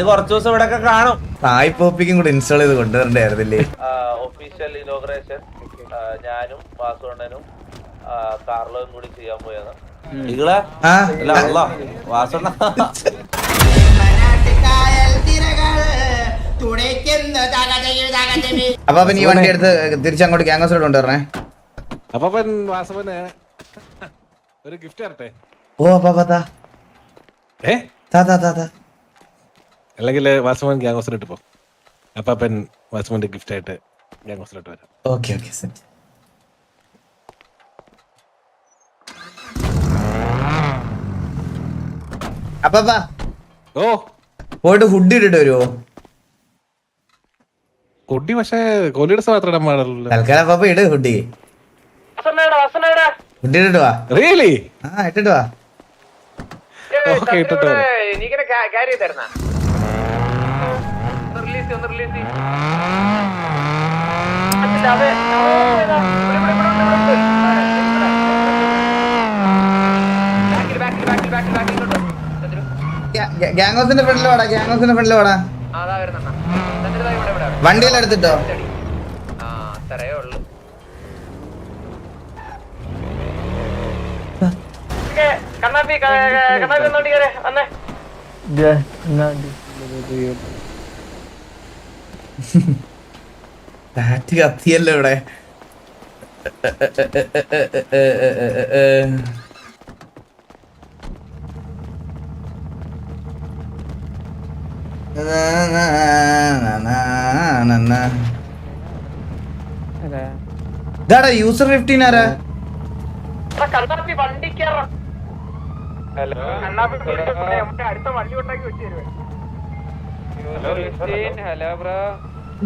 കുറച്ചു ദിവസം ഇവിടെ കാണും. സായി പോപ്പിക്കും കൂടെ ഇൻസ്റ്റാൾ ചെയ്ത് കൊണ്ടുവരണ്ടായിരുന്നില്ലേ? ഒഫീഷ്യൽ ഇനോഗ്രേഷൻ ഞാനും വാസുണ്ണനും കാർലോയും കൂടി ചെയ്യാൻ പോയത്. നിങ്ങളെ വാസുണ്ണ അപ്പൊ നീ വണ്ടി എടുത്ത് തിരിച്ചങ്ങോട്ട് ക്യാമ്പസിലോട്ട് കൊണ്ടുവരണേ. അപ്പൊ വാസവന് ഒരു ഗിഫ്റ്റ് തരട്ടെ. ഓ അപ്പാ അല്ലെങ്കിൽ വാസവൻ ഗ്യാങ് ഹൗസിലോട്ട് പോ. അപ്പാപ്പൻ വാസവന്റെ ഗിഫ്റ്റ് ആയിട്ട് ഗ്യാങ് ഹൗസിലോട്ട് വരാം. Okay okay set. അപ്പാ ഓ പോയിട്ട് ഫുഡ് ഇട്ടിട്ട് വരുമോ? കുട്ടി പക്ഷേ കോലിയുടെ മാത്രം ഇടാൻ പാടുള്ളൂ. തൽക്കാലം അപ്പാ ഇട് ഫുഡ്. ഫുഡ് ഇട്ടിട്ട് വാ. റിയലി? ആ ഇട്ടിട്ട് വാ. ഓക്കെ ഇട്ടിട്ട് വരാം. ഗ്യാങ് ഹൗസിന്റെ ഫ്രണ്ടിൽ വാടാ. ഗ്യാങ് ഹൗസിന്റെ ഫ്രണ്ടിൽ വാടാ. വണ്ടിയെല്ലാം എടുത്തിട്ടോ? ബാറ്റ് കത്തിയല്ലോ ഇവിടെ. ഇതാടാ യൂസർ 15 ആരാ?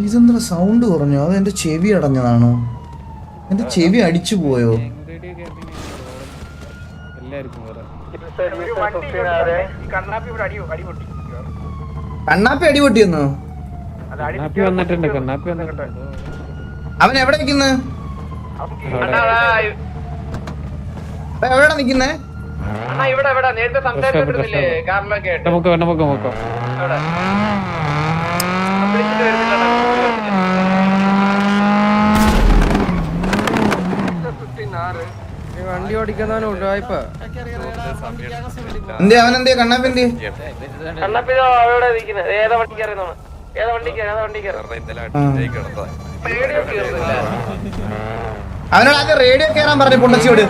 ഇതെന്താ സൗണ്ട് കുറഞ്ഞോ? അത് എന്റെ ചെവി അടഞ്ഞതാണോ? എന്റെ ചെവി അടിച്ചു പോയോ? കണ്ണാപ്പി അടിപൊട്ടിയെന്നോ? അവൻ എവിടെ നിൽക്കുന്നത്? എവിടെ നിൽക്കുന്നേ? വണ്ടി ഓടിക്കുന്നവന് ഉടായിപ്പ. എന്തേ അവനെന്തേ കണ്ണാപ്പി? അവനോട് ആദ്യം റേഡിയോ കയറാൻ പറഞ്ഞു പൊണ്ടച്ചിയോട്.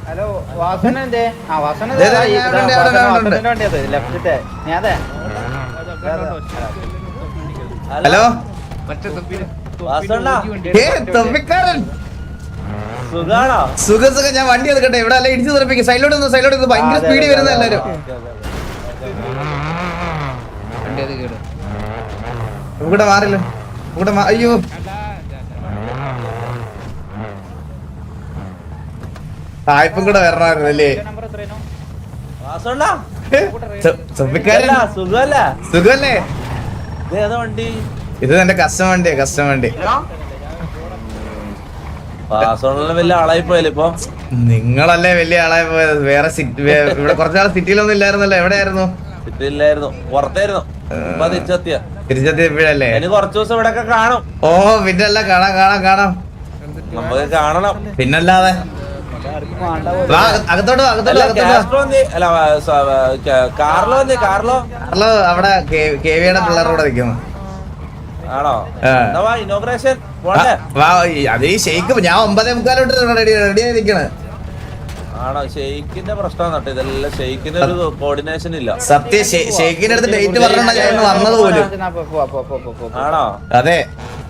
ഹലോ വാസനന്റെ ഹലോ സുഖം സുഖം. ഞാൻ വണ്ടി എടുക്കട്ടെ. ഇവിടെ അല്ല ഇടിച്ചു തെറിപ്പിക്കും. സൈഡിലോട്ട് ഭയങ്കര സ്പീഡിൽ വരുന്ന എല്ലാരും. ഇവിടെ മാറില്ല. അയ്യോ സായിപ്പും കൂടെ വരണമായിരുന്നു അല്ലേ? സുഖല്ലേ? ഇത് എന്റെ കസ്റ്റം വണ്ടി. വലിയ ആളായി പോയല്ലോ ഇപ്പൊ. നിങ്ങളല്ലേ വലിയ ആളായി പോയത്. വേറെ ഇവിടെ കുറച്ചാൾ സിറ്റിയിലൊന്നും ഇല്ലായിരുന്നല്ലോ. എവിടെയായിരുന്നു? സിറ്റിയിലായിരുന്നു, പുറത്തായിരുന്നു. തിരിച്ചെത്തിയപ്പോഴല്ലേ? കുറച്ചു ദിവസം ഇവിടെ കാണും. ഓ പിന്നല്ല, കാണാം നമുക്ക് കാണണം. പിന്നല്ലാതെ അകത്തോട്ട് കാർലോ അവിടെ കെവിയുടെ പിള്ളേരോടെ നിൽക്കുന്നു. ആണോ? ഇനോഗ്രേഷൻ അത് ഈ ഷെയ്ക്ക് ഞാൻ 9:45 റെഡിയായി നിൽക്കണേ. ആണോ? ഷെയ്ക്കിന്റെ പ്രശ്നം. ഇതെല്ലാം ഷെയ്ക്കിന്റെ ഒരു കോർഡിനേഷൻ ഇല്ല. സത്യം ഷെയ്ക്കിന്റെ അടുത്ത് ഡേറ്റ് പറഞ്ഞാ ഞാൻ വന്നത് പോലും. ആണോ? അതെ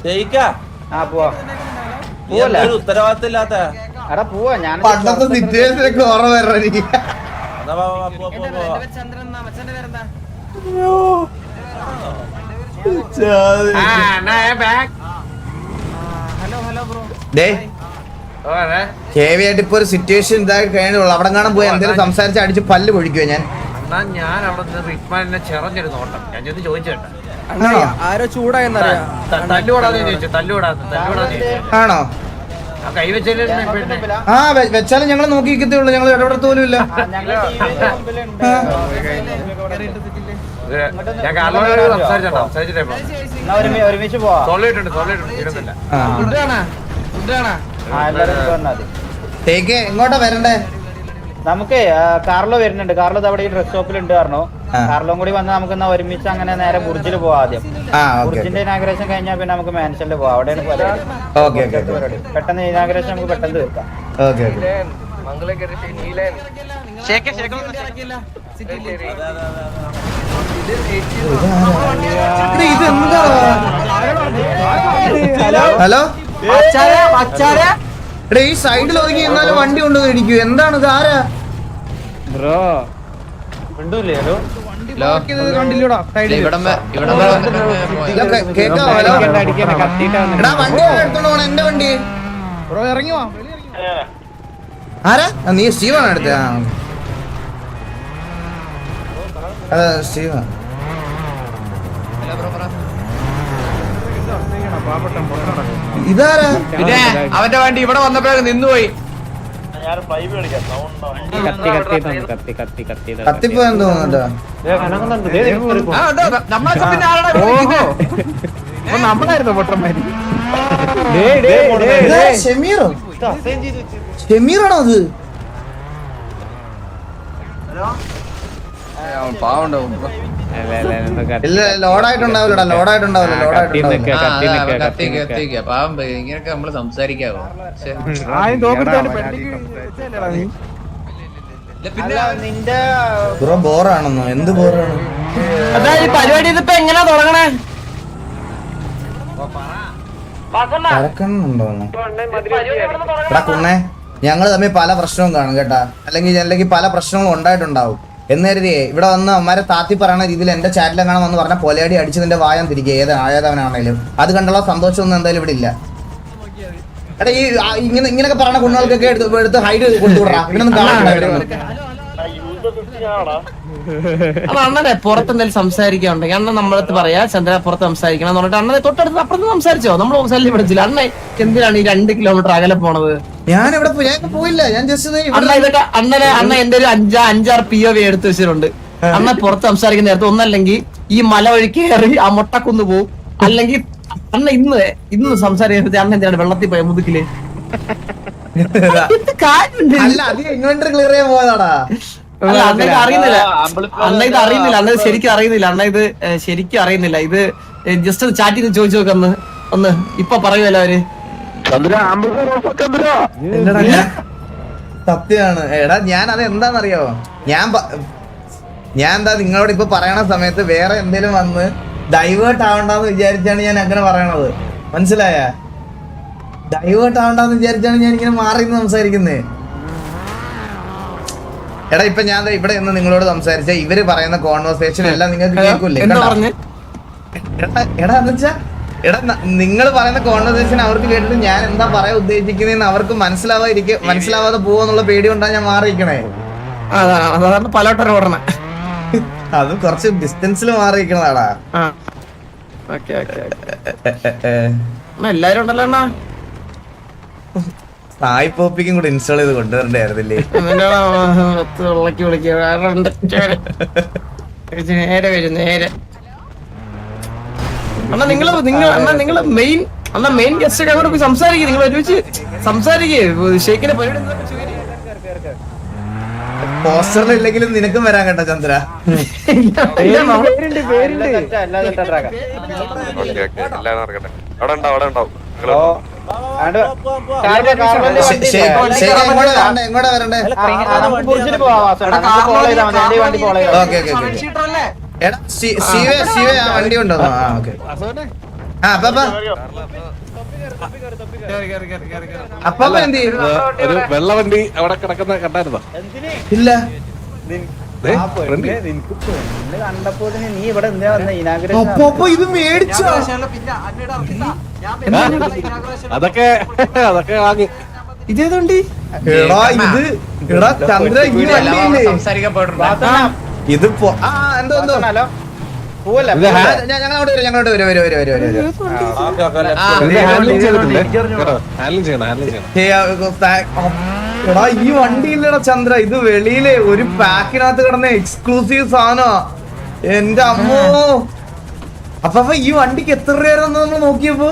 ഷെയ്ക്കാ ഉത്തരവാദിത്തം ഇല്ലാത്ത പണ്ടത്തെ സിറ്റുവേഷനൊക്കെ ഓർമ്മ വരണം എനിക്ക്. കേവിയായിട്ട് ഇപ്പൊ ഒരു സിറ്റുവേഷൻ ഇതായി കഴിഞ്ഞുള്ളൂ. അവിടെ കാണാൻ പോയി എന്തെങ്കിലും സംസാരിച്ച് അടിച്ച് പല്ല് പൊഴിക്കുവോ? ഞാൻ അവിടെ ചെറഞ്ഞൊരു നോട്ടം ഞാൻ ചോദിച്ചേട്ടാ. അണ്ണാ ആരോ ചൂടായെന്നറിയാം. ആണോ? ആ വെച്ചാലും ഞങ്ങൾ നോക്കിക്കത്തേ ഉള്ളൂ, ഞങ്ങൾ ഇടപെടത്ത് പോലും ഇല്ല. ഒരുമിച്ച് പോവാ. എങ്ങോട്ടാ വരണ്ടേ? നമുക്ക് കാർലോ വരുന്നുണ്ട്. കാർലോ അവിടെ ഈ ഡ്രസ് ഷോപ്പിലുണ്ട് പറഞ്ഞോ. കാർലോം കൂടി വന്നാൽ നമുക്ക് എന്നാ ഒരുമിച്ച് അങ്ങനെ നേരെ ബുർജിൽ പോവാം. ആദ്യം ബുർജിന്റെ ഇനാഗ്രേഷൻ കഴിഞ്ഞാൽ പിന്നെ നമുക്ക് മാൻഷനിൽ പോവാം. അവിടെയാണ് പെട്ടെന്ന് ഇനാഗ്രേഷൻ നമുക്ക് പെട്ടെന്ന് തീർക്കാം. ഹലോ, ഈ സൈഡിൽ ഒതുങ്ങി എന്നാലും വണ്ടി കൊണ്ട് ഇടിക്കൂ. എന്താണ് ഇത്? ആരാ ബ്രോ? വണ്ടി എടുത്തോണ്ട് പോണ എന്റെ വണ്ടി. ആരാ? നീ സ്റ്റീവാണ് എടുത്ത? അതെ സ്റ്റീവാ. ഇതാരാ? പിന്നെ അവന്റെ വണ്ടി ഇവിടെ വന്നപ്പോഴേ നിന്നുപോയി. കത്തിപ്പോയെന്ന് തോന്നുന്നുണ്ടോ? നമ്മളായിരുന്നു പൊട്ടന്മാര്. ഷെമീറോ? ഷെമീറാണോ അത്? ഇല്ല, ലോഡായിട്ടുണ്ടാവില്ലടാ, ലോഡായിട്ടുണ്ടാവില്ല. ഇങ്ങനെയൊക്കെ നമ്മള് സംസാരിക്കാവോ? നിന്റെ ബ്രോ ബോറാണെന്നോ? എന്ത് ബോറാണ്? പരിപാടി ഇതിപ്പോ എങ്ങനെയാ തുടങ്ങണേ? കറക്കണമെന്നുണ്ടോന്നോ? എടാ കുന്നേ, ഞങ്ങള് തമ്മിൽ പല പ്രശ്നവും കാണും കേട്ടാ. അല്ലെങ്കിൽ പല പ്രശ്നങ്ങളും ഉണ്ടായിട്ടുണ്ടാവും. എന്നേരേ ഇവിടെ വന്ന് അമ്മമാരെ താത്തി പറയുന്ന രീതിയിൽ എന്റെ ചാറ്റിലെങ്ങാനും വന്ന് പറഞ്ഞ പൊലയടി അടിച്ച് നിന്റെ വായം തിരികെ ഏതവനാണേലും അത് കണ്ടുള്ള സന്തോഷമൊന്നും എന്തായാലും ഇവിടെ ഇല്ല. എടാ ഈ ഇങ്ങനെയൊക്കെ പറഞ്ഞ കുണ്ണുകൾക്കൊക്കെ എടുത്ത് ഹൈഡ് കൊടുത്തുവിടാ. ഇവിടൊന്നും കാണാൻ അണ്ണനെ പുറത്ത് എന്തെങ്കിലും സംസാരിക്കാനുണ്ടെങ്കിൽ അണ്ണൻ നമ്മളടുത്ത് പറയാ ചന്ദ്ര പുറത്ത് സംസാരിക്കണം എന്ന് പറഞ്ഞിട്ട് അണ്ണനെ തൊട്ടടുത്ത് അപ്പുറത്ത് സംസാരിച്ചോ. നമ്മൾ ശല്യം പിടിച്ചില്ല. അണ്ണ എന്തിനാണ് ഈ 2 കിലോമീറ്റർ അകലെ പോണത്? ഞാൻ പോയില്ല. ഞാൻ ജസ്റ്റ് അണ്ണ എന്റെ ഒരു 5-6 POV എടുത്തു വെച്ചിട്ടുണ്ട്. അണ്ണ പുറത്ത് സംസാരിക്കുന്ന നേരത്തെ ഒന്നല്ലെങ്കിൽ ഈ മല വഴി കയറി ആ മൊട്ടക്കുന്ന് പോവും, അല്ലെങ്കിൽ അണ്ണ ഇന്ന് സംസാരിക്കുന്ന അണ്ണ എന്തിനാണ് വെള്ളത്തിൽ പോയ മുതുക്കില്? അല്ല, അത് ഇൻവെന്ററി ക്ലിയർ ചെയ്യാൻ പോയതാടാ. അല്ല, അണ്ണ ഇത് അറിയുന്നില്ല. അണ്ണ ഇത് ശരിക്കും അറിയുന്നില്ല. അണ്ണ ഇത് ശരിക്കും അറിയുന്നില്ല. ഇത് ജസ്റ്റ് ചാറ്റ് ചെയ്ത് ചോദിച്ചു നോക്ക്. ഒന്ന് ഇപ്പൊ പറയുമല്ലോ അവര്. സത്യമാണ്. എടാ ഞാൻ അത് എന്താന്നറിയോ, ഞാൻ എന്താ നിങ്ങളോട് ഇപ്പൊ പറയണ സമയത്ത് വേറെ എന്തേലും വന്ന് ഡൈവേർട്ട് ആവണ്ടെന്ന് വിചാരിച്ചാണ് ഞാൻ അങ്ങനെ പറയണത്. മനസ്സിലായ? ഡൈവേർട്ട് ആവണ്ടെന്ന് വിചാരിച്ചാണ് ഞാൻ ഇങ്ങനെ മാറി സംസാരിക്കുന്നത്. എടാ ഇപ്പൊ ഞാൻ ഇവിടെ നിന്ന് നിങ്ങളോട് സംസാരിച്ച ഇവര് പറയുന്ന കോൺവെർസേഷൻ എല്ലാം നിങ്ങൾക്ക് കേൾക്കൂലേ? എടാ എന്ന് വെച്ചാ നിങ്ങൾ പറയുന്ന കോൺവെർസേഷൻ അവർക്ക് കേട്ടിട്ട് ഞാൻ എന്താ പറയാൻ ഉദ്ദേശിക്കുന്നതെന്ന് അവർക്ക് മനസ്സിലാവാതെ പോവെന്നുള്ള പേടി കൊണ്ടാണ് ഞാൻ മാറിയിരിക്കണേ. അത് കുറച്ച് ഡിസ്റ്റൻസിൽ മാറിയിരിക്കണതാടാ. എല്ലാരും ഉണ്ടല്ലോ. സായി പോപ്പിക്കും കൂടെ ഇൻസ്റ്റാൾ ചെയ്ത് കൊണ്ടുവരണ്ടായിരുന്നില്ലേ? നേരെ നിങ്ങള് മെയിൻ ഗസ്റ്റ് ഒക്കെ അങ്ങോട്ട് പോയി സംസാരിക്കും. നിങ്ങൾ ഒരുമിച്ച് സംസാരിക്കേ. ഷെയ്ക്കിന്റെ പരിപാടി പോസ്റ്ററിൽ ഇല്ലെങ്കിലും നിനക്കും വരാൻ കേട്ടോ ചന്ദ്ര. എങ്ങോട്ടാ വരണ്ടേ? എടാ ശിവ ആ വണ്ടി ഉണ്ടോ? അപ്പ എന്ത് ചെയ്യും? ഒരു വെള്ള വണ്ടി അവിടെ കിടക്കുന്ന കണ്ടായിരുന്നോ? ഇല്ല. അപ്പൊ ഇത് മേടിച്ചോ? അതൊക്കെ വാങ്ങി. ഇതേതുണ്ട്? എടാ ചന്ദ്ര ഈ വണ്ടിയില്ലേ? സംസാരിക്കാൻ പോയിട്ടുണ്ട്. ഇത് എന്തോ പോവല്ലേ ഇത് ഹാ- ഞങ്ങളോട് വരും ഓക്കെ ഓക്കെ ഇത് ഹാൻഡ്ലിങ് ചെയ്തിട്ടില്ലേ ഹാൻഡ്ലിങ് ചെയ്യണം എടാ ഈ വണ്ടിയില്ലടാ ചന്ദ്ര, ഇത് വെളിയിലെ ഒരു പാക്കിനകത്ത് കിടന്ന എക്സ്ക്ലൂസീവ് സാധനമാ. എന്റെ അമ്മോ. അപ്പൊ ഈ വണ്ടിക്ക് എത്ര രൂപയായിരുന്നു നമ്മൾ നോക്കിയപ്പോ?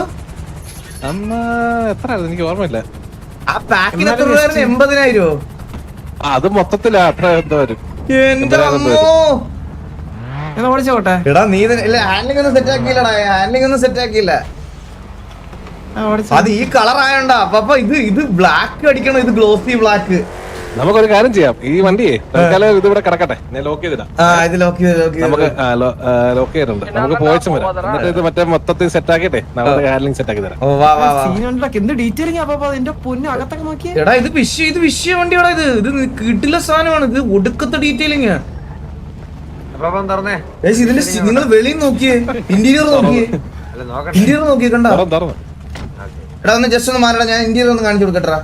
അന്ന് എത്ര എനിക്ക് ഓർമ്മയില്ല. ആ പാക്കിന് എത്ര രൂപയായിരുന്നു? 80,000. അത് മൊത്തത്തിലാ അത്ര എന്താ വരും. എന്റെ അമ്മോ. ഓടിച്ചോട്ടെ. എടാ നീ ഇല്ല ഹാൻഡ്ലിംഗ് ഒന്നും സെറ്റ് ആക്കിയില്ലടാ, ഹാൻഡ്ലിംഗ് ഒന്നും സെറ്റ് ആക്കിയില്ല. അത് ഈ കളർ ആയോണ്ടാ. അപ്പൊ ഇത് ബ്ലാക്ക് അടിക്കണം, ഇത് ഗ്ലോസി ബ്ലാക്ക്. നമുക്കൊരു കാര്യം ചെയ്യാം, ഈ വണ്ടിയെ തൽക്കാലം ഇത് ഇവിടെ കിടക്കട്ടെ, ഞാൻ ലോക്ക് ചെയ്തിടാം. ഇത് ലോക്ക് നമുക്ക് ലോക്ക് ചെയ്തിട്ടുണ്ട്, നമുക്ക് പോയിച്ചും വരാം. എന്നിട്ട് ഇത് മറ്റേ മൊത്തത്തിൽ സെറ്റ് ആക്കിട്ടെ നാളെ ഹാൻഡ്ലിംഗ് സെറ്റ് ആക്കി തരാം. എന്ത് ഡീറ്റെയിലിംഗ് അപ്പൊ എന്റെ പൊന്നു അകത്തൊക്കെ നോക്കിയേ. എടാ ഇത് വിഷയ വണ്ടിയാടാ. ഇത് കിട്ടില്ല സാധനമാണ്. ഇത് ഒടുക്കത്തെ ഡീറ്റെയിലിംഗ്. ഇതിന്റെ നിങ്ങൾ വെളിയിൽ നോക്കിയേ, ഇന്റീരിയർ നോക്കിയേ, ഇന്റീരിയർ നോക്കിയേ കണ്ടോ? തുറന്നു എടാ ഒന്ന് ജസ്റ്റ് ഒന്ന് മാറിയടാ, ഞാൻ ഇന്റീരിയർ ഒന്ന് കാണിച്ചു കൊടുക്കട്ടാ.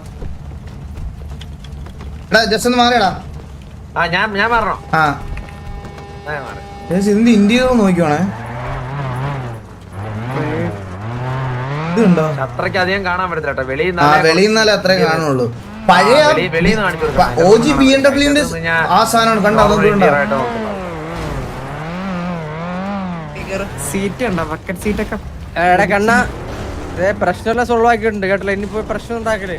എടാ ജസ്റ്റ് ഒന്ന് മാറിയടാ. ഇതിന്റെ ഇന്റീരിയർ നോക്കിയോണേ. ഇത് കണ്ടോ? അത്രയ്ക്കധികം കാണാൻ പറ്റത്തില്ല. വെളിയിൽ നിന്നാലേ അത്രേ കാണുള്ളൂ. പഴയ OG BMW ആ സാധനമാണ് കണ്ടോ? അതൊന്നും കണ്ടോ? സീറ്റ് ഉണ്ടോ? ബക്കറ്റ് സീറ്റൊക്കെ കണ്ണ പ്രശ്നമെല്ലാം സോൾവ് ആക്കിയിട്ടുണ്ട് കേട്ടോ. ഇനിയിപ്പോ പ്രശ്നം ഉണ്ടാക്കല്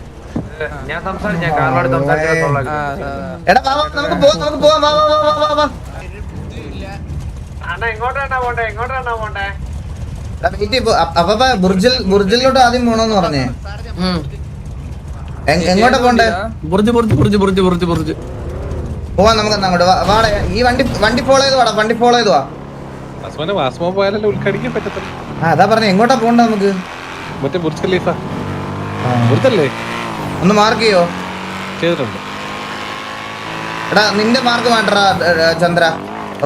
ഞാൻ സംസാരിക്കാം, കാറിനോട് സംസാരിക്കാൻ. എടാ നമുക്ക് പോവാം. വാ. അണ്ണാ എങ്ങോട്ടാ പോണ്ടേ? എടാ വെയിറ്റ് ചെയ്യ്. അപ്പൊ ബുർജിലോട്ട് ആദ്യം പോണോന്ന് പറഞ്ഞേ. എങ്ങോട്ടാ പോണ്ടേ? ബുർജ് പോവാം നമുക്ക് അങ്ങോട്ട്. വാടാ ഈ വണ്ടി ഫോളോ ചെയ്ത് വാടാ. വണ്ടി ഫോളോ ചെയ്ത് വാ. വാസ്മോ പോയാലല്ലേ ഉൾക്കടിക്കാൻ പറ്റത്തില്ല. അതാ പറഞ്ഞ എങ്ങോട്ടാ പോണ്ട നമുക്ക്? മറ്റേ ബുർജ് ഖലീഫ ബുർജല്ലേ, ഒന്ന് മാർക്ക് ചെയ്യോ? ചെയ്തിട്ടുണ്ട്. എടാ നിന്റെ മാർക്ക് മാറ്ററാ ചന്ദ്ര.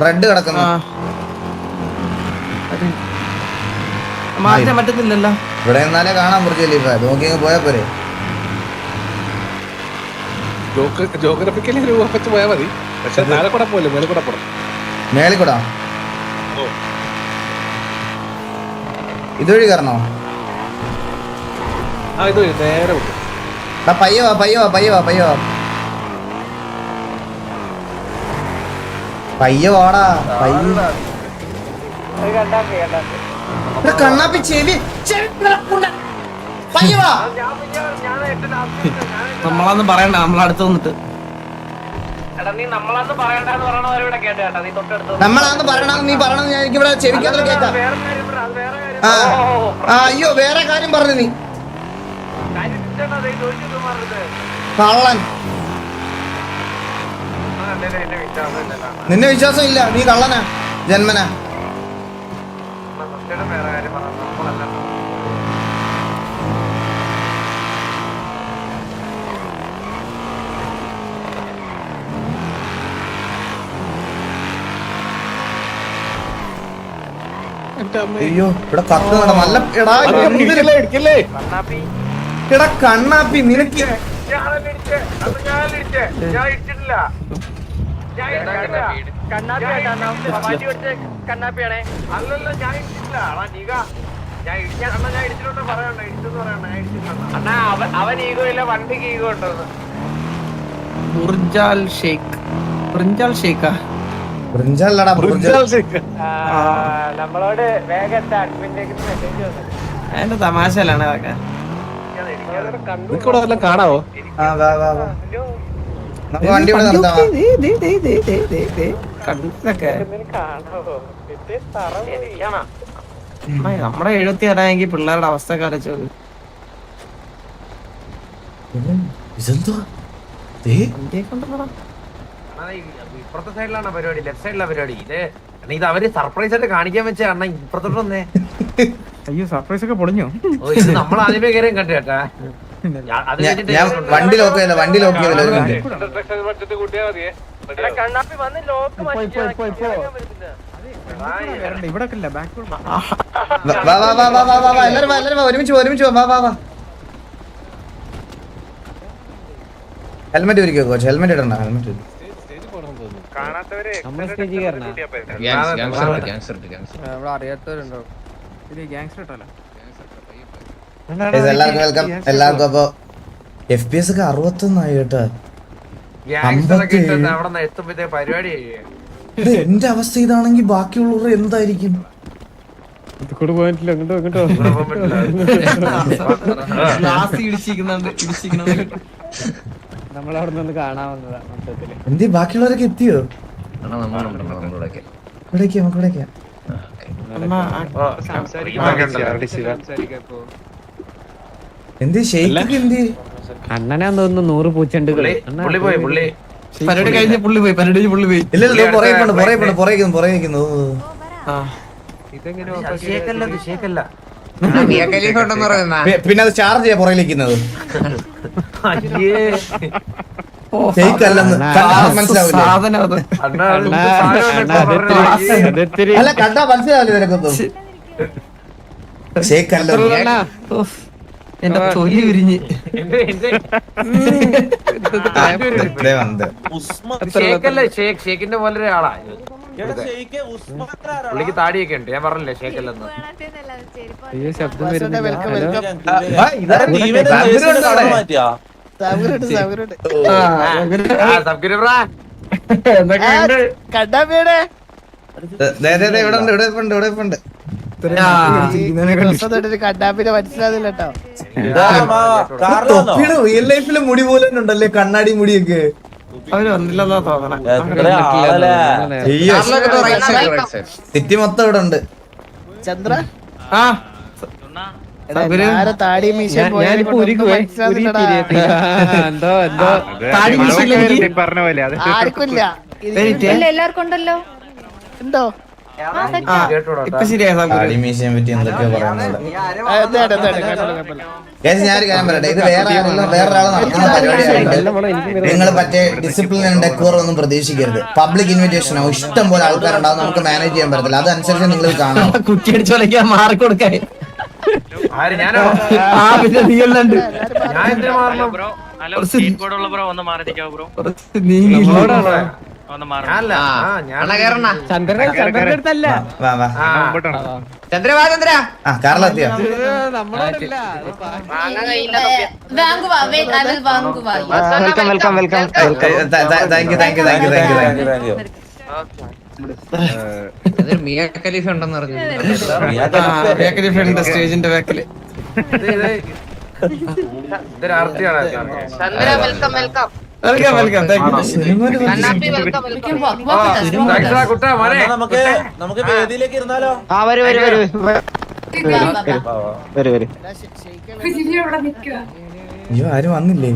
റെഡ് കിടക്കുന്നു. മാറ്റാൻ പറ്റത്തില്ലല്ലോ. ഇവിടെ നിന്നാലേ കാണാൻ ബുർജ് ഖലീഫ. നോക്കി പോയാ പോരെ. ജോഗ്രഫിക്കലി രൂപ വെച്ച് പോയാൽ മതി. പക്ഷെ താഴെ കൂടെ പോലെ മേലെ കൂടെ പോണം. മേളിക്കൂടാ ഇതുവഴി കയറണോ? ഇത് നേരെ വിട്ടു. പയ്യ വാ. പയ്യ വാടാ. കണ്ണാപ്പി ചെവി പയ്യ വാ. നമ്മളൊന്നും പറയണ്ട, നമ്മളടുത്ത് വന്നിട്ട് നമ്മളാന്ന് പറയണത് നീ പറയണത് ഞാൻ എനിക്കിവിടെ ചെവിക്കാത്ത കേൾക്കാം. അയ്യോ വേറെ കാര്യം പറഞ്ഞു നീ കള്ളൻ. നിന്നെ വിശ്വാസം ഇല്ല, നീ കള്ളനാ ജന്മനാ. അയ്യോ ഇവിടെ കത്ത് നട നല്ല. എടാ കണ്ണാപ്പി നിനക്ക് കണ്ണാപ്പിയാണേ. അല്ലല്ല ഞാൻ ഇടിച്ചിട്ടില്ല. ഞാൻ ഇടിച്ചിട്ട് പറയണ്ട. അണ്ണാ അവൻ ഈഗോ ഇല്ല, വണ്ടിക്ക് ഈഗോ ഉണ്ടോന്ന്. ബുർജാൽ ഷേക്കാ ബ്രിഞ്ചല്ലടാ നമ്മളോട് വേഗം അഡ്മിനിലേക്ക് മെസ്സേജ് വന്നു. അതിന്റെ തമാശയിലാണ് അതൊക്കെ. നിനക്കിവിടെ വല്ലതും കാണാവോ? നമുക്ക് വണ്ടി ഇവിടെ നിർത്താം. നമ്മുടെ 76 പിള്ളേരുടെ അവസ്ഥ കാണിച്ചത്. ഇപ്പുറത്തെ സൈഡിലാണ് പരിപാടി, ലെഫ്റ്റ് സൈഡിലാണ് പരിപാടി. ഇത് അവര് സർപ്രൈസ് ആയിട്ട് കാണിക്കാൻ വെച്ച അണ്ണ ഇപ്പുറത്തോട്ട് വന്നേ. അയ്യോ സർപ്രൈസ് ഒക്കെ പൊളിഞ്ഞു. നമ്മൾ ആദ്യമേ കയറിയും കണ്ടു കേട്ടാ. ഞാൻ വണ്ടി ലോക്ക് ചെയ്തല്ലോ, വണ്ടി ലോക്ക് ചെയ്തല്ലോ. കണ്ണാപ്പി വന്ന് ലോക്ക് ഇവിടെ എല്ലാരും ഒരുമിച്ച് വാ. ഹെൽമെറ്റ് ഒരുക്കോ കോച്ച്, ഹെൽമെറ്റ് ഇടണ്ട. ഹെൽമെറ്റ് നമ്മൾ സ്റ്റേജിൽ കയറണം നമ്മൾ അറിയാത്തവരുണ്ടോ Guys, എല്ലാവർക്കും വെൽക്കം. എല്ലാവർക്കും അപ്പൊ FPS ഒക്കെ 61 ആയി കേട്ടോ. അവിടെ എത്തുമ്പോഴത്തെ പരിപാടി ഇത് എന്റെ അവസ്ഥ ഇതാണെങ്കിൽ ബാക്കിയുള്ളവർ എന്തായിരിക്കും? നമ്മളവിടെ നിന്ന് കാണാൻ വന്നതാ മൊത്തത്തില്. എന്തേ ബാക്കിയുള്ളവരൊക്കെ എത്തിയോ? ഇവിടേക്കാ. എന്തേ ഷെയ്ക്ക് എന്തേ? അണ്ണനാന്ന് തോന്നുന്നു 100 പൂച്ചെണ്ടുകൾ. പുള്ളി പോയി പരിപാടി കഴിഞ്ഞ് പുള്ളി പോയി. ഇല്ലല്ലോ പുറകേക്കുന്നു. ഷേക്കല്ല പിന്നെ അത് ചാർജ് ചെയ്യാ പുറകിലിരിക്കുന്നത്. ഷെയ്ക്ക് അല്ലെന്ന് മനസ്സിലാവില്ല. സാധനം അത്. അല്ല കണ്ടാ മനസ്സിലാവില്ല നിനക്കൊന്നും. ഷെയ്ക്ക് അല്ലെന്ന്. എന്റെ തൊലി ഉരിഞ്ഞ്. ഷേക്കിന്റെ പോലെ ഒരാളാ പുള്ളിക്ക് താടിയൊക്കെ ഉണ്ട്. ഞാൻ പറഞ്ഞില്ലേ ഷേക്കല്ലെന്ന്. അയ്യോ ശബ്ദം വരുന്നില്ല. ഇവിടെ ഉണ്ട്. റിയൽ ലൈഫിലെ മുടി പോലെ ഉണ്ടല്ലേ കണ്ണാടി മുടിയൊക്കെ. അവര് വന്നില്ലെന്നാ തോന്നണേ. സിറ്റി മൊത്തം ഇവിടെ ഉണ്ട്. ചന്ദ്ര താടി മീശ ആർക്കില്ല എല്ലാവർക്കും ഉണ്ടല്ലോ ഉണ്ടോ? ഇപ്പൊ ശരിയായ താടി മീശയെ പറ്റി എന്തൊക്കെയോ പറയുന്നുണ്ട്. ഞാനൊരു കാര്യം പറയട്ടെ, ഇത് വേറൊരാൾ നടത്തുന്ന പരിപാടിയായിട്ട് നിങ്ങൾ മറ്റേ ഡിസിപ്ലിൻ ഡെക്കോർ ഒന്നും പ്രതീക്ഷിക്കരുത്. പബ്ലിക് ഇൻവിറ്റേഷനോ ഇഷ്ടം പോലെ ആൾക്കാരുണ്ടാവും, നമുക്ക് മാനേജ് ചെയ്യാൻ പറ്റത്തില്ല. അതനുസരിച്ച് നിങ്ങൾ കാണണം. കുറ്റിയടിച്ചോലക്കാൻ മാറി കൊടുക്കാൻ. ചന്ദ്രന്റെ അടുത്തല്ല കാറിലെത്തിയോ? സ്റ്റേജിന്റെ ബാക്കില് നമുക്ക് വേദിയിലേക്ക് ഇരുന്നാലോ? അയ്യോ ആരും വന്നില്ലേ?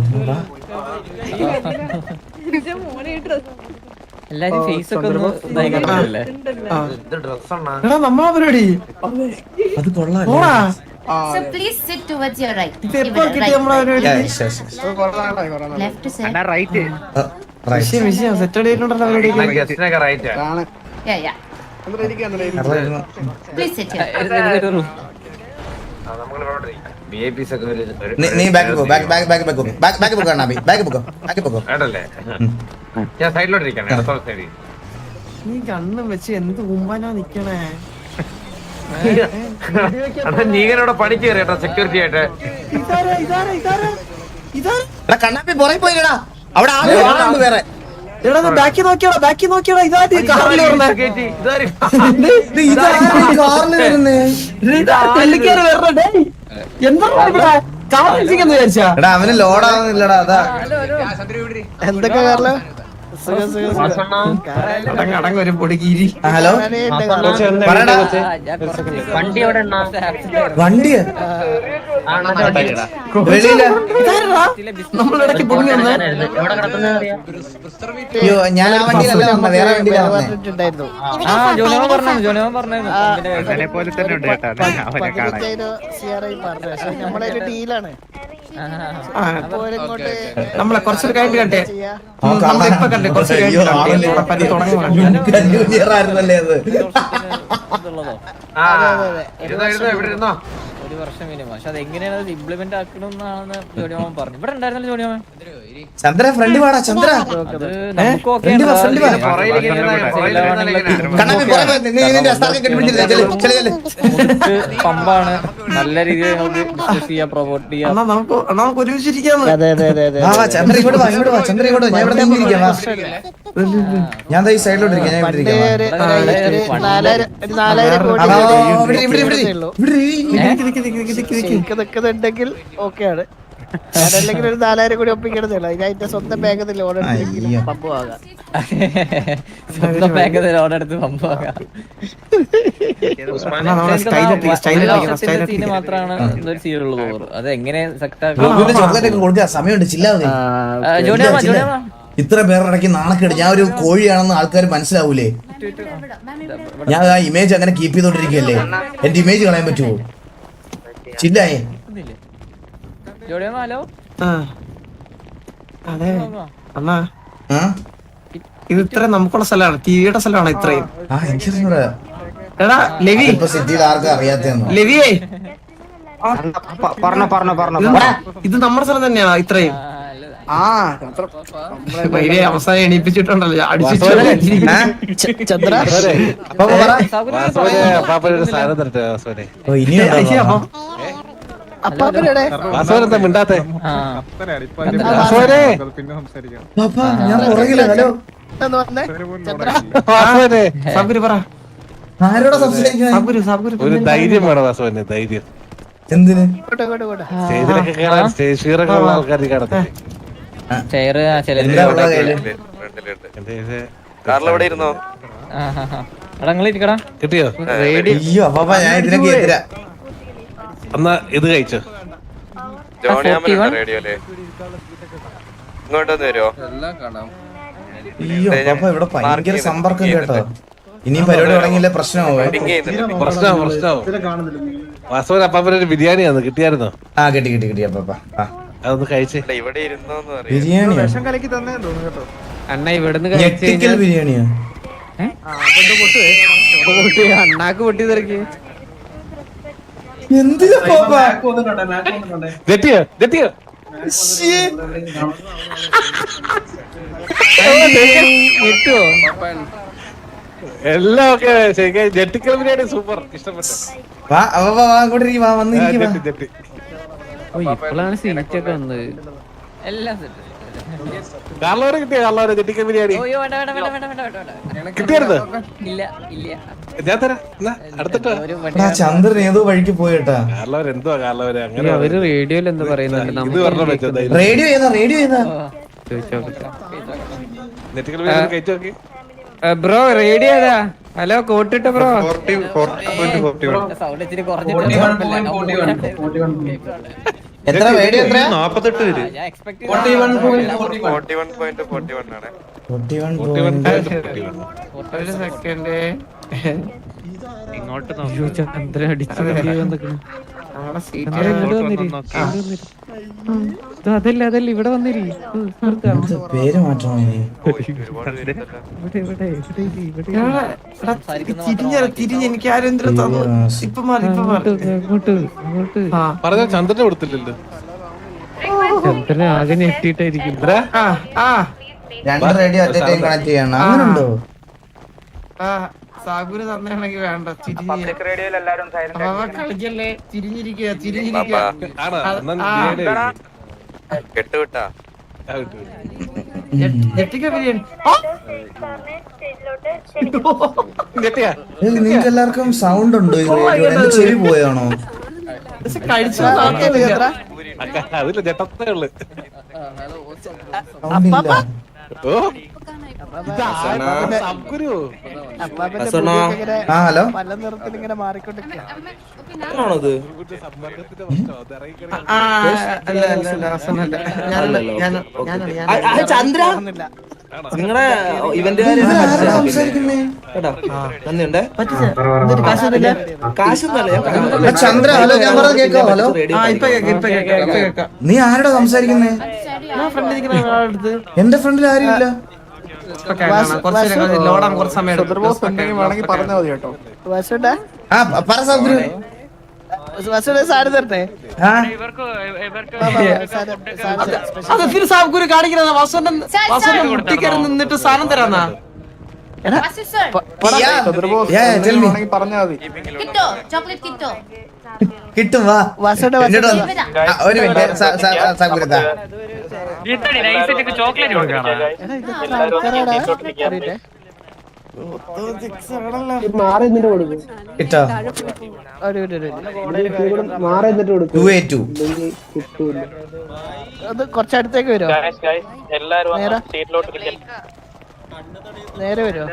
എല്ലാരും ഫേസ് ഒക്കെ ഒന്ന് ഇതായി കണ്ടില്ലേ? നമ്മളെ പരിപാടി അത് കൊള്ളാം. So please sit towards your right. ഇത് എപ്പോ കിട്ടി നമ്മളെ പരിപാടി? Left to side. വിഷയം സെറ്റ് ചെയ്തിട്ടുണ്ടല്ലോ പരിപാടി. Yeah, yeah. Please sit here. നീ ബാക്ക് പോ, ബാക്ക് പോ. ഞാൻ സൈഡിലോട്ടിരിക്കണേ. നീ കണ്ണും വെച്ച് എന്ത് കുമ്പാനാ നിക്കണേ? നീങ്ങനോടെ പണിക്ക് കയറിട്ടോ സെക്യൂരിറ്റി ആയിട്ട്. കണ്ണാപ്പി പുറകെ പോയിടാ. അവിടെ ആളുണ്ട് വേറെ. ബാക്കി നോക്കിയോടാ ഇതാദ്യം കാറിൽ എടാ അവന് ലോഡാവുന്നില്ലടാ. അതാ എന്തൊക്കെ കാറില് കടങ്ങൊരു പൊടിക്കീരി. ഹലോ പറയടാ. വണ്ടി വെളിയില നമ്മളിടയ്ക്ക് പൊങ്ങി വന്നേ. അയ്യോ ഞാൻ ആ വണ്ടിയിലല്ല വന്നത്, വേറെ വണ്ടിയിലാണ് വന്നേ. ഡീലാണ് നമ്മളെ കുറച്ചൊരു കഴിഞ്ഞ് കണ്ടേ. നമ്മളിപ്പൊ കണ്ടേ കുറച്ച് ജൂനിയർ ആയിരുന്നല്ലേ അത്. ഇവിടെ ഇരുന്നോ. 1 വർഷം മിനിമം. പക്ഷെ അത് എങ്ങനെയാണ് ഇംപ്ലിമെന്റ് ആക്കണമെന്നാണ് ജോണിമാമൻ പറഞ്ഞു. ഇവിടെ ഉണ്ടായിരുന്നല്ലോ ജോണിമാമൻ. ചന്ദ്ര ഫ്രണ്ട് വാടാ ചന്ദ്ര അത് നമുക്ക് ഓക്കെ ഫ്രണ്ട് വാ ഫ്രണ്ട് വാ പമ്പാണ്. നല്ല രീതിയിൽ നമുക്ക് ഡിസ്കസ് ചെയ്യാം, പ്രൊമോട്ട് ചെയ്യാം. നമുക്ക് ഒരുമിച്ചിരിക്കാന്ന്. അതെ അതെ അതെ അതെ. ചന്ദ്ര ഇങ്ങോട്ട് വാ ഇങ്ങോട്ട് വാ ചന്ദ്ര ഇങ്ങോട്ട് വാ. ഞാൻ ഇവിടെ നീങ്ങിയിരിക്കാം. ഞാൻ ഈ സൈഡിലോട്ട് ഇരിക്കാം. ഞാൻ ഇവിടെ പണ്ട് ഇരിക്കാം. ഒരു 4000 കോടി നിൽക്കുന്നുണ്ടെങ്കിൽ ഓക്കെയാണ്. ഞാനല്ലെങ്കിൽ ഒരു 4000 കോടി ഒപ്പിക്കണതല്ലോ. അതിന്റെ സ്വന്തം ബാഗിൽ ലോൺ എടുത്തെങ്കിലും പമ്പ് വാങ്ങാം. സ്വന്തം ബാങ്കിൽ ലോൺ എടുത്ത് പമ്പാകാം. സീന് മാത്രമാണ് ഒരു സീനുള്ളൂ തോന്നുന്നു. അത് എങ്ങനെ ചോക്ലേറ്റ് ഒക്കെ കൊടുക്കുക. സമയമുണ്ട്. ചില്ലാതെ ഇത്ര പേരടക്കി നാണക്കേട്. ഞാൻ ഒരു കോഴിയാണെന്ന് ആൾക്കാർ മനസ്സിലാവൂലേ? ഞാൻ ആ ഇമേജ് അങ്ങനെ കീപ്പ് ചെയ്തോണ്ടിരിക്കുകയല്ലേ. എന്റെ ഇമേജ് കളയാൻ പറ്റുമോ? ചില്ലായേ ഹലോ. അതെ അണ്ണാ, ഇത് ഇത്ര നമുക്കുള്ള സ്ഥലമാണ്, ടിവിയുടെ സ്ഥലമാണ് ഇത്രയും. എടാ ലെവി, സിറ്റിയിൽ ആർക്കും അറിയാത്തതെന്ന്. ലെവിയേ ഇത് നമ്മുടെ സ്ഥലം തന്നെയാണോ ഇത്രയും? അവസാനം എണീപ്പിച്ചിട്ടുണ്ടല്ലോ അടിച്ചു. ചന്ദ്ര അപ്പാപ്പനെവിടെ? മിണ്ടാത്തെ ഞാൻ പുറകില്ല. ഹലോ ഒന്ന് വന്നേ ചന്ദ്ര. സാബുര് പറ, ആരോടാ സംസാരിക്കാൻ? ഒരു ധൈര്യം വേണം വാസവന്. ധൈര്യം എന്തിന്? ഇങ്ങോട്ട് ഇങ്ങോട്ട് ഇങ്ങോട്ട്. സ്റ്റേജിലൊക്കെ കയറാൻ സ്റ്റേജ് ഫിയറൊക്കെ ഉള്ള ആൾക്കാർ കാണത്തില്ലേ? ചെയറ് എന്താ ഉള്ള കയ്യില്? ഇരിക്കടാ. കിട്ടിയോ? അയ്യോ അപ്പാ, ഞാൻ ഇതിനൊക്കെ എതിരാ. എന്നാ ഇത് കഴിച്ചോ. അയ്യോ അപ്പാ, ഇവിടെ ഭയങ്കര സമ്പർക്കം കേട്ടോ. ഇനിയും പരിപാടി തുടങ്ങിയില്ല പ്രശ്നമാവോ? പ്രശ്നമാവും. വാസവൻ അപ്പാപ്പനൊരു ബിരിയാണിയാന്ന് കിട്ടിയായിരുന്നോ? ആ കിട്ടി കിട്ടി കിട്ടി അപ്പാ. അതൊന്ന് കഴിച്ചേ. ബിരിയാണിയോ? അണ്ണ ഇവിടുന്ന് ഞെട്ടിക്കൽ ബിരിയാണിയോ? അണ്ണാക്ക് പൊട്ടി തിരക്കി. എന്തിനാ പാപ്പാ? ജെട്ടിയോ ജെട്ടിയോ കിട്ടുവോ? എല്ലാം ഒക്കെ ശരിക്കും. ജെട്ടിക്കൽ ബിരിയാണി സൂപ്പർ, ഇഷ്ടപ്പെട്ടു. വാ അങ്ങോട്ടിരിക്കും. വാ വന്നിരിക്കും. ജെട്ടി ഇപ്പോഴാണ് സീറ്റൊക്കെ വന്നത്. എല്ലാം കാർലോരെ കിട്ടിയോ? കാർലോരെ ജെട്ടിക്കൽ ബിരിയാണി കിട്ടിയായിരുന്നു? ഇല്ല ഇല്ല, ഞാൻ തരാം. അടുത്തിട്ടോ ചന്ദ്രൻ ഏതോ വഴിക്ക് പോയിട്ടാ. കാർലോര് എന്തുവാ കാർലോര് അങ്ങനെ അവര് റേഡിയോയിൽ എന്താ പറയുന്നുണ്ട്? ഇത് പറഞ്ഞ പറ്റും. റേഡിയോ ഏതാ? റേഡിയോ ഏതാ? ജെട്ടിക്കൽ ബിരിയാണി കഴിച്ചു നോക്കി. ബ്രോ റേഡിയോ ഏതാ? ഹലോ കോട്ടിട്ട ബ്രോ. സൗണ്ട് ഇച്ചിരി കുറഞ്ഞിട്ട് എത്ര റേഡിയോ? എത്ര? 48 പേര്. ഞാൻ എക്സ്പെക്ട് ചെയ്തു. ഒരു സെക്കൻഡ് ഇങ്ങോട്ട് ചന്ദ്രൻ അടിച്ചു. അതല്ല അതല്ല ഇവിടെ വന്നിരി. പേര് മാറ്റണോ? തിരിഞ്ഞ് എനിക്ക് ആരും തന്നു. ഇപ്പൊ മാറി പറഞ്ഞ ചന്ദ്രനെ കൊടുത്തില്ലല്ലോ. ചന്ദ്രനെ ആകെ ഞെട്ടിട്ടായിരിക്കും. രണ്ട് റേഡിയോ അറ്റ് ടൈം കണക്ട് ചെയ്യണം. അങ്ങനുണ്ടോ? സാഗുര് തന്നെയാണെങ്കിൽ വേണ്ട. കളിക്കല്ലേ, തിരിഞ്ഞിരിക്കുക. നിങ്ങൾക്ക് എല്ലാവർക്കും സൗണ്ട് ഉണ്ടോ ഈ റേഡിയോ? എന്റെ ചെവി പോയാണോ? കഴിച്ചു അതില്ല ജട്ടത്തേ ഉള്ളു. ഹലോ പല നിറത്തിൽ ഇങ്ങനെ മാറിക്കൊണ്ടിരിക്കുക. ചന്ദ്ര നിങ്ങളുടെ ഇവന്റുകാര് ചന്ദ്ര ഹലോ, ഞാൻ പറഞ്ഞത് കേൾക്കാവോ? ഹലോ, നീ ആരോടാ സംസാരിക്കുന്നേ? എന്റെ ഫ്രണ്ടിൽ ആരും ഇല്ല. ലോഡാൻ കുറച്ച് സമയം പറഞ്ഞാൽ മതി കേട്ടോ. പറ സൗദി. വസുടെ സാരി തരട്ടെ ആ അത് ഫിർ സാബ് കുരു കാണിക്കുന്നത് വാസുവിന്റെ മുട്ടിക്കര നിന്നിട്ട് സാധനം തരാന്നാ Vasu sir. tell me. Kitto, chocolate kitto. കിട്ടും വാ വസുടെ എന്നോട് വസുടെ വന്ന്. ഒരു മിനിറ്റ് സാബുരുതാ ചോക്ലേറ്റ് കൊടുക്കണം കിട്ടോ ഒരു 282 അത് കുറച്ചടുത്തേക്ക് വരുമോ നേരെ വരുമോ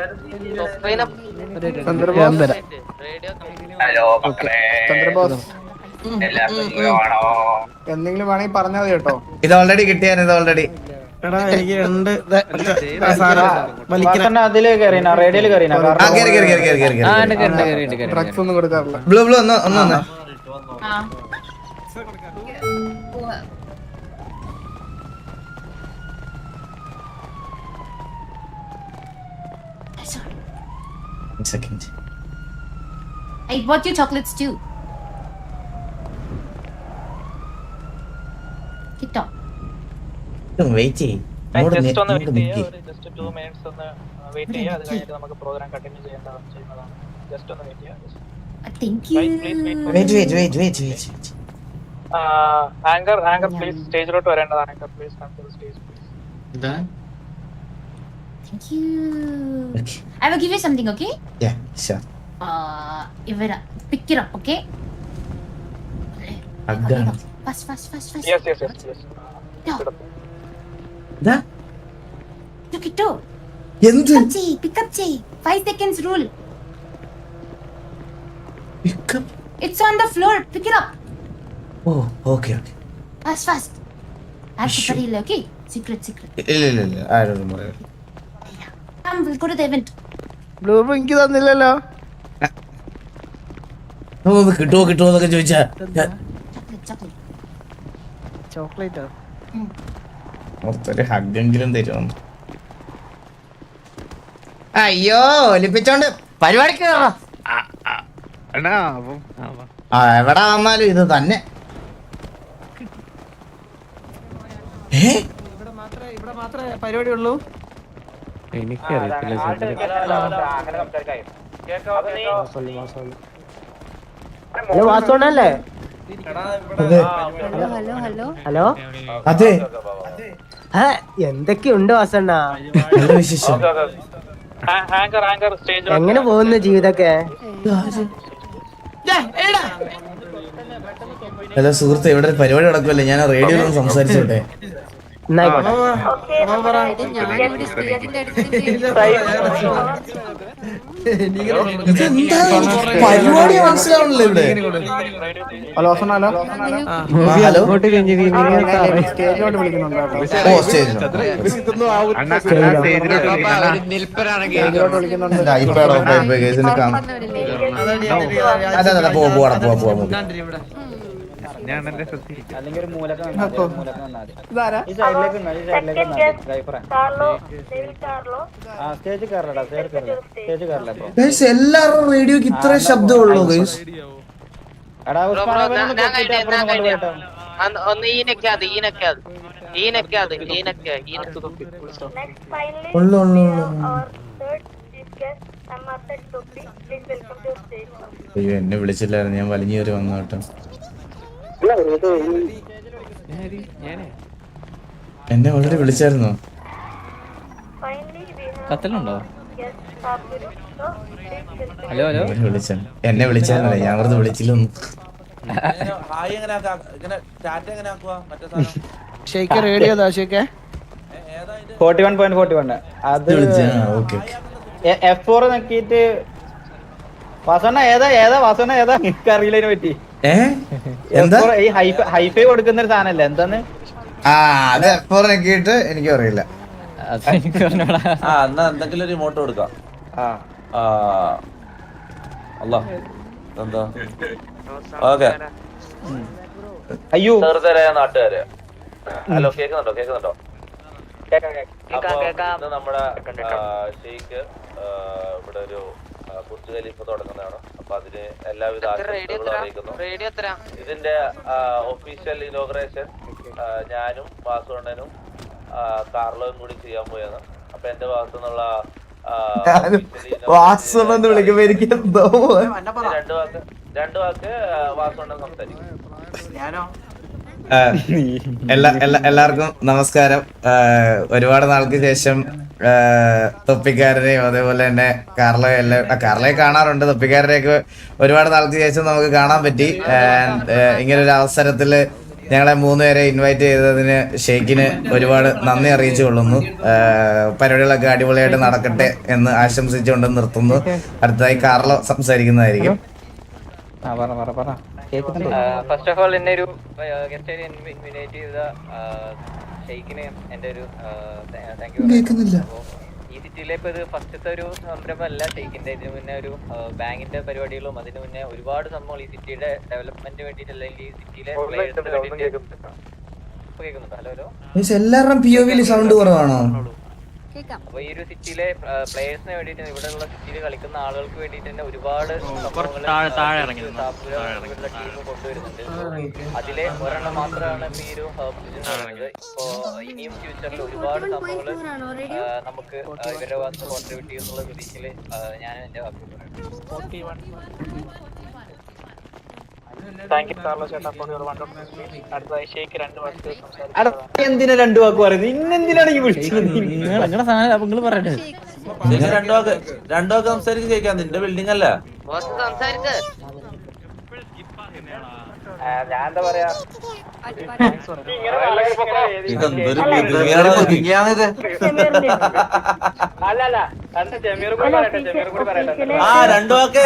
എന്തെങ്കിലും വേണമെങ്കിൽ പറഞ്ഞാൽ മതി കേട്ടോ. ഇത് ഓൾറെഡി കിട്ടിയാണ് ഇത് ഓൾറെഡി അതില് കയറിന റേഡിയോയില് കയറിന ഡ്രഗ്സ് ഒന്നും കൊടുക്കാറില്ല. ബ്ലൂ ഒന്ന് Ah. Second I bought you chocolates too. Kitto. Wait ചെയ്യ് ജസ്റ്റ് ഒന്ന് വെയിറ്റ് ചെയ്യുക, ജസ്റ്റ് 2 minutes ഒന്ന് വെയിറ്റ് ചെയ്യുക. അത് കഴിഞ്ഞിട്ട് നമുക്ക് പ്രോഗ്രാം കണ്ടിന്യൂ ചെയ്യുന്നതാണ്. ജസ്റ്റ് ഒന്ന് വെയിറ്റ് ചെയ്യുക. Thank you. Wait anchor please സ്റ്റേജിലോട്ട് വരേണ്ടതാണ്. Anchor please come to the stage please. Thank you. I will give you something, okay? Yeah sure Ivera, pick it up, okay? അഗ്ഗാണ് Fast. Yes No. ദാ Kitto. എന്ത് Pick up, Jay. 5 seconds rule. Pick up It's on the floor. Pick it up. Oh okay Fast. I have to Sure. hurry, okay? Secret. ഇല്ല ആരോടും പറയാം Come, we'll go to the event. Blue എനിക്ക് തന്നില്ലല്ലോ. കിട്ടുമോ എന്നൊക്കെ ചോദിച്ചാ Chocolate. ചോക്ലേറ്റോ? മൊത്തൊരു ഹഗ്ഗെങ്കിലും തരുമെന്ന്. അയ്യോ ഒലിപ്പിച്ചോണ്ട് പരിപാടിക്ക് കയറാം. എവിടെ വന്നാലും ഇത് തന്നെ. ഇവിടെ മാത്രമേ പരിപാടി ഉള്ളൂ. വാസോണല്ലേ? Hello. അതെ എന്തൊക്കെയുണ്ട് വാസണ്ണ? നല്ല വിശേഷം. ആങ്കർ സ്റ്റേജിലോട്ട് എങ്ങനെ പോകുന്നു ജീവിതമൊക്കെ? ഹലോ സുഹൃത്ത്, ഇവിടെ ഒരു പരിപാടി നടക്കുമല്ലേ, ഞാൻ റേഡിയോയിൽ ഒന്ന് സംസാരിച്ചോട്ടെ. പരിപാടി മനസ്സിലാവണല്ലോ ഇവിടെ. ഹലോ ഹലോ ഹലോ സ്റ്റേജിലോട്ട് വിളിക്കുന്നുണ്ടോ? ഓ സ്റ്റേജ് സ്റ്റേജിലോട്ട് വിളിക്കുന്നുണ്ട്. അതെ പോവാ അല്ലെങ്കിൽ ഒരു മൂലക്ക് ഈ സൈഡിലേക്ക് സ്റ്റേജ് കയറലടാ, സ്റ്റേജ് കയറല. എല്ലാവരും റേഡിയോക്ക് ഇത്ര ശബ്ദമുള്ളൂ ഗൈസ്. എടാ അയ്യോ എന്നെ വിളിച്ചില്ലായിരുന്നു, ഞാൻ വലിഞ്ഞു കയറി വന്നു കേട്ടോ. എന്നെ ഓൾറെഡി വിളിച്ചായിരുന്നോ? എന്നെ വിളിച്ചായിരുന്നല്ലേ, ഞാൻ വെറുതെ വിളിച്ചില്ലൊന്നും. ഹായ് എങ്ങനെ ഇങ്ങനെ ടാറ്റ എങ്ങനെ ആക്കുക മറ്റേ സാധനം ഷേക്ക് റേഡിയോ ഷേക്ക് 41.41 അത് F4 നോക്കിട്ട് വാസണ്ണ ഏതാ വാസണ്ണ എനിക്കറിയില്ലതിനെ പറ്റി. എന്താ ഈ ഹൈഫൈ കൊടുക്കുന്ന ഒരു സാധനല്ലേ എന്താന്ന്? അത് എപ്പോഴൊക്കെയിട്ട് എനിക്കും അറിയില്ല. എന്നാ എന്തെങ്കിലും ഒരു റിമോട്ട് കൊടുക്കാം. അല്ലാ എന്താ ഓക്കെ. അയ്യോ നാട്ടുകാര് ഹലോ കേക്കുന്നുണ്ടോ? നമ്മുടെ ഷെയ്ക്ക് ഇവിടെ ഒരു ബുർജ് ഖലീഫ തുടങ്ങുന്നതാണ്. അപ്പൊ അതിന് എല്ലാവിധ ആശംസകളും അറിയിക്കുന്നു. ഇതിന്റെ ഒഫീഷ്യൽ ഇനോഗ്രേഷൻ ഞാനും വാസുണ്ണനും കാർലോയും കൂടി ചെയ്യാൻ പോയാണ്. അപ്പൊ എന്റെ ഭാഗത്തു നിന്നുള്ള വാസുന്ന് വിളിക്കുമ്പോ എനിക്ക് എന്തോ രണ്ടു വാക്ക് വാസുണ്ണൻ സംസാരിക്കും. എല്ലാവർക്കും നമസ്കാരം. ഒരുപാട് നാൾക്ക് ശേഷം തൊപ്പിക്കാരനെയും അതേപോലെ തന്നെ കാർലോയെ കാണാറുണ്ട്. തൊപ്പിക്കാരനെയൊക്കെ ഒരുപാട് നാൾക്ക് ശേഷം നമുക്ക് കാണാൻ പറ്റി. ഇങ്ങനൊരു അവസരത്തില് ഞങ്ങളെ 3 പേരെ ഇൻവൈറ്റ് ചെയ്തതിന് ഷെയ്ഖിന് ഒരുപാട് നന്ദി അറിയിച്ചു കൊള്ളുന്നു. പരിപാടികളൊക്കെ അടിപൊളിയായിട്ട് നടക്കട്ടെ എന്ന് ആശംസിച്ചുകൊണ്ട് നിർത്തുന്നു. അടുത്തതായി കാർലോ സംസാരിക്കുന്നതായിരിക്കും. ഫസ്റ്റ് ഓഫ് ഓൾ എന്നെ ഒരു ഗസ്റ്റ് ഇൻവൈറ്റ് ചെയ്ത ഷെയ്ഖിന് എന്റെ ഒരു താങ്ക് യു. ഈ സിറ്റിയിലെ ഇപ്പൊ ഇത് ഫസ്റ്റത്തെ ഒരു സംരംഭമല്ല ഷെയ്ഖിന്റെ. ഇതിന് മുന്നേ ഒരു ബാങ്കിന്റെ പരിപാടികളും അതിന് മുന്നേ ഒരുപാട് സംഭവങ്ങൾ ഈ സിറ്റിയുടെ ഡെവലപ്മെന്റിന് വേണ്ടിയിട്ട് അല്ലെങ്കിൽ ഈ സിറ്റിയിലെ കേൾക്കുന്നുണ്ടോ? Hello hello. എല്ലാവരുടെയും POV സൗണ്ട് കുറവാണോ? അപ്പൊ ഈ ഒരു സിറ്റിയിലെ പ്ലേയേഴ്സിന് വേണ്ടിയിട്ട് ഇവിടെയുള്ള സിറ്റിയിൽ കളിക്കുന്ന ആളുകൾക്ക് വേണ്ടിയിട്ട് തന്നെ ഒരുപാട് ടീം കൊണ്ടുവരുന്നുണ്ട്. അതിലെ ഒരെണ്ണം മാത്രമാണ് ഈ ഒരു പറയുന്നത്. ഇപ്പോ ഇനിയും ഫ്യൂച്ചറിൽ ഒരുപാട് സംഭവങ്ങൾ നമുക്ക് ഇവരുടെ ഭാഗത്ത് കോൺട്രിബ്യൂട്ട് ചെയ്യുന്നുള്ള പ്രതീക്ഷയില് ഞാൻ എന്റെ വാക്കുകൾ എന്തിനാ 2 വാക്ക് പറയുന്നത്? ഇന്നെന്തിനാണ് ഈ വിളിച്ചത്? രണ്ടു വാക്ക് സംസാരിച്ച് കേൾക്കാം. നിന്റെ ബിൽഡിംഗ് അല്ല. ഞാൻ എന്താ പറയാ, അല്ലല്ല ജമീർ കൂടി പറയട്ടെ. രണ്ടു വാക്ക്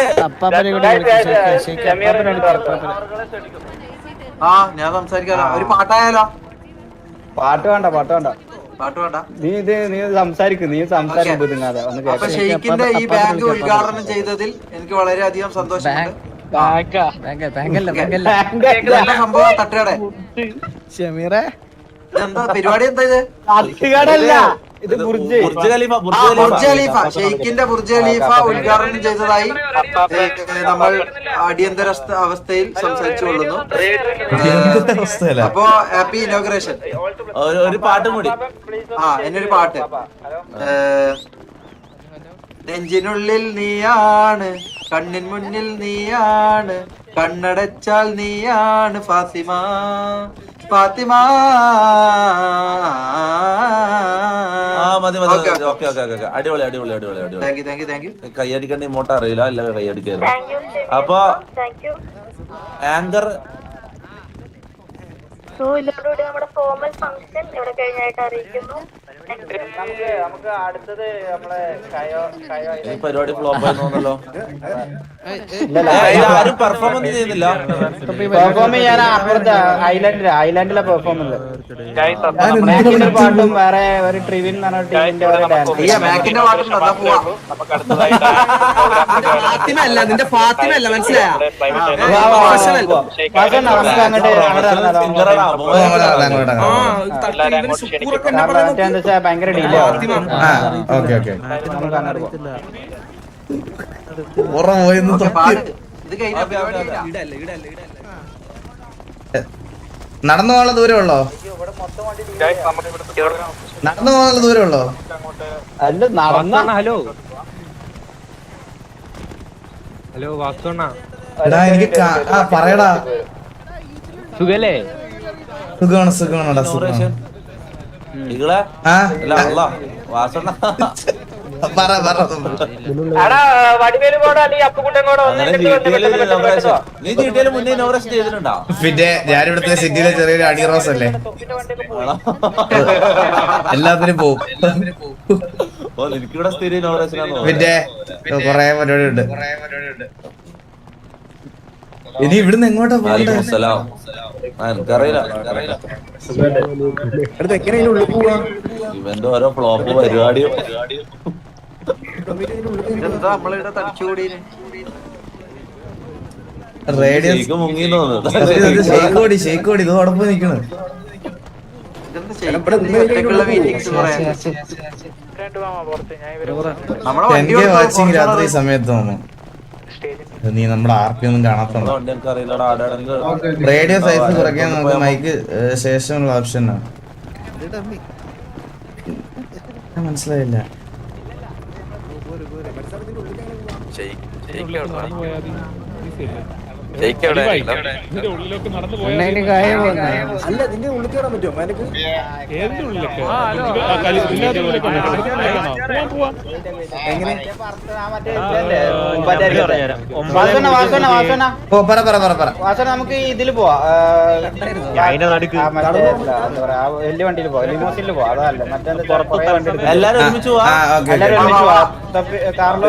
ഞാൻ സംസാരിക്കാലോ. ഒരു പാട്ടായാലോ? പാട്ട് വേണ്ട നീ സംസാരിക്കും. അപ്പൊ ഷെയ്ഖിന്റെ ഈ ബാങ്ക് ഉദ്ഘാടനം ചെയ്തതിൽ എനിക്ക് വളരെയധികം സന്തോഷമുണ്ട്. സംഭവം തട്ടുകട ഷമീറെ എന്താ പരിപാടി? എന്താ ഇത്? ഇത് ബുർജ് ഖലീഫ. ഷെയ്ഖിന്റെ ബുർജ് ഖലീഫ ഉദ്ഘാടനം ചെയ്തതായി നമ്മൾ അടിയന്തര അവസ്ഥയിൽ സംസാരിച്ചു കൊള്ളുന്നു. അപ്പോ ഹാപ്പി ഇനോഗ്രേഷൻ. ഒരു പാട്ടും കൂടി. എന്നൊരു പാട്ട്. നെഞ്ചിനുള്ളിൽ നീയാണ്, കണ്ണിൻ മുന്നിൽ നീയാണ്, കണ്ണടച്ചാൽ നീയാണ് ഫാത്തിമ. അടിപൊളി. കൈയടിക്കണ്ട ഇമോട്ട് അറിയില്ല, അല്ല കൈയടിക്കായിരുന്നു. അപ്പൊ ആങ്കർ ഇതോടുകൂടി നമ്മുടെ ഫോമൽ ഫംഗ്ഷൻ ഇവിടെ കഴിഞ്ഞായിട്ട് അറിയിക്കുന്നു. നമുക്ക് അടുത്തത് നമ്മളെ ഈ പരിപാടി ഫ്ലോപ്പ് ആയി തോന്നല്ലോ. ആരും പെർഫോമൻസ് ചെയ്യുന്നില്ല. പെർഫോം ചെയ്യാൻ അപ്പുറത്തെ ഐലാൻഡിലെ പെർഫോമൻസ് പാട്ടും വേറെ ഒരു ട്രിവിൻ എന്ന് പറഞ്ഞ ടീമിന്റെ ഫാത്തിമല്ല, നിന്റെ ഫാത്തിമല്ല, മനസ്സിലായോ? ഭയങ്കര ഡീലേ. നടന്നു പോകാനുള്ള ദൂരമുള്ളോ? നടന്നു പോകാനുള്ള ദൂരമുള്ളോ? അല്ല നടന്ന. ഹലോ ഹലോ വാസുണ്ണ, എടാ എനിക്ക് പറയടാ. സുഖല്ലേ? സുഖമാണോടാ? സുഖം. പിന്നെ ഞാനിവിടുത്തെ സിറ്റിയിലെ ചെറിയൊരു അടിറോസ് അല്ലേ, എല്ലാത്തിനും പോവും. പിന്നെ കൊറേ പരിപാടി ഉണ്ട്. ഇനി ഇവിടുന്ന് എങ്ങോട്ടാ പോകണ്ടേ? ഇവന്റെ ഓരോ ഫ്ലോപ്പ് പരിപാടിയും. ഷെയ്ക്കോടി ഇതോടൊപ്പം നിക്കണ്. വാച്ചിങ് രാത്രി സമയത്ത് തോന്നുന്നു. നീ നമ്മുടെ RP ഒന്നും കാണാത്ത റേഡിയോ സൈസ് കുറയ്ക്കാൻ നമുക്ക് മൈക്ക് ശേഷമുള്ള ഓപ്ഷനാണ്. മനസ്സിലായില്ല. നമുക്ക് ഇതില് പോവാ, വലിയ വണ്ടിയിൽ പോവാ, ലിമോസിനിൽ പോവാ. അതല്ല മറ്റേ എല്ലാരും ഒരുമിച്ച് പോവാ. കാർലോ